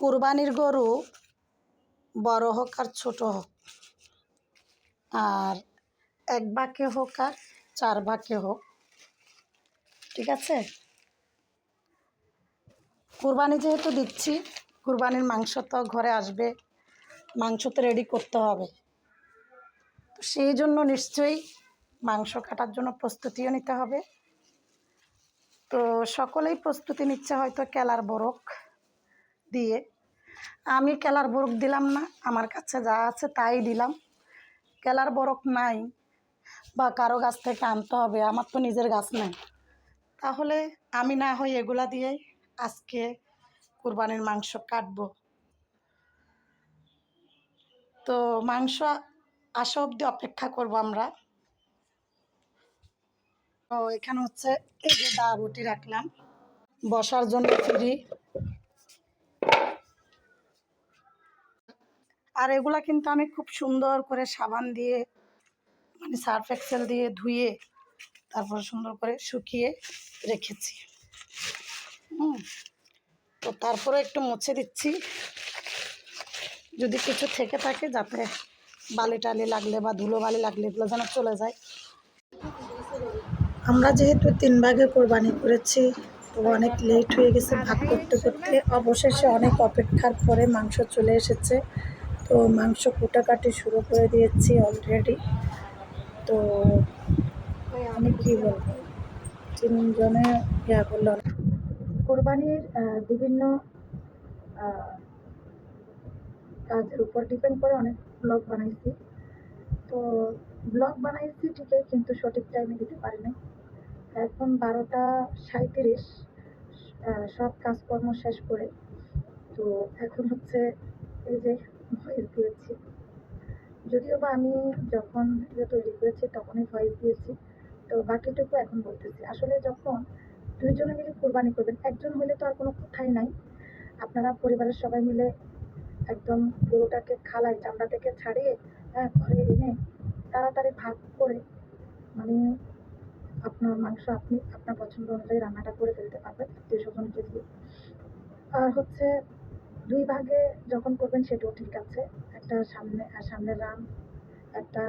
কুরবানির গরু বড় হোক আর ছোট হোক, আর এক ভাগে হোক আর চার ভাগে হোক, ঠিক আছে? কুরবানি যেহেতু দিচ্ছি, কুরবানির মাংস তো ঘরে আসবে, মাংস তো রেডি করতে হবে। তো সেই জন্য নিশ্চয়ই মাংস কাটার জন্য প্রস্তুতিও নিতে হবে। তো সকলেই প্রস্তুতি নিচ্ছে হয়তো কেলার বরক দিয়ে। আমি কেলার বরক দিলাম না, আমার কাছে যা আছে তাই দিলাম। কেলার বরক নাই বা কারো গাছ থেকে আনতে হবে, আমার তো নিজের গাছ নাই, তাহলে আমি না হয় এগুলা দিয়েই আজকে কুরবানির মাংস কাটবো। তো মাংস আসা অবধি অপেক্ষা করব আমরা। তো এখানে হচ্ছে এই যে দা বটি রাখলাম বসার জন্য ফ্রি। আর এগুলা কিন্তু আমি খুব সুন্দর করে সাবান দিয়ে, মানে সার্ফ এক্সেল দিয়ে ধুয়ে তারপর সুন্দর করে শুকিয়ে রেখেছি। তো তারপরে একটু মুছে দিচ্ছি, যদি কিছু থেকে থাকে যাতে বালি টালি লাগলে বা ধুলো বালি লাগলে এগুলো যেন চলে যায়। আমরা যেহেতু 3 ভাগে কোরবানি করেছি, তো অনেক লেট হয়ে গেছে ভাগ করতে করতে। অবশেষে অনেক অপেক্ষার পরে মাংস চলে এসেছে। তো মাংস কুটাকাটি শুরু করে দিয়েছি অলরেডি। তো আমি কি বলবো, 3 জনে করলো। কোরবানির বিভিন্ন কাজের উপর ডিপেন্ড করে অনেক ব্লগ বানাইছি। তো ব্লগ বানাইছি ঠিকই, কিন্তু সঠিক টাইমে দিতে পারি নাই। এখন 12টা 37, সব কাজকর্ম শেষ করে তো এখন হচ্ছে এই যে ভয়েস দিয়েছি। যদিও বা আমি যখন ভিডিও তৈরি করেছি তখনই ভয়েস দিয়েছি, তো বাকিটুকু এখন বলতেছি। আসলে যখন 2 জনে মিলে কোরবানি করবেন, একজন হলে তো আর কোনো কথাই নাই। আপনারা পরিবারের সবাই মিলে একদম গরুটাকে খালায় চামড়া থেকে ছাড়িয়ে ঘরে এনে তাড়াতাড়ি ভাগ করে, মানে আপনার মাংস আপনি আপনার পছন্দ অনুযায়ী রান্নাটা করে ফেলতে পারবেন আত্মীয় স্বজনকে দিয়ে। আর হচ্ছে 2 ভাগে যখন করবেন সেটাও ঠিক আছে। একটা সামনের রান, একটা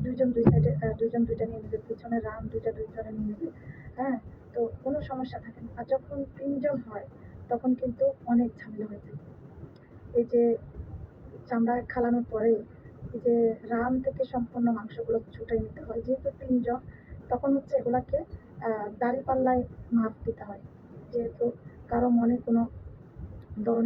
2 জন 2 সাইডে, 2 জন 2টা নিয়ে নেবে, পিছনের রান 2টা 2 জনে নিয়ে নেবে। হ্যাঁ, তো কোনো সমস্যা থাকে না। আর যখন 3 জন হয় তখন কিন্তু অনেক ঝামেলা হয়ে যায়। এই যে চামড়া খালানোর পরে এই যে রান থেকে সম্পূর্ণ মাংসগুলো ছুটাই নিতে হয়, যেহেতু 3 জন, তখন হচ্ছে এগুলাকে দাঁড়িপাল্লায় মাপ দিতে হয়, যেহেতু কারো মনে কোনো ধরনের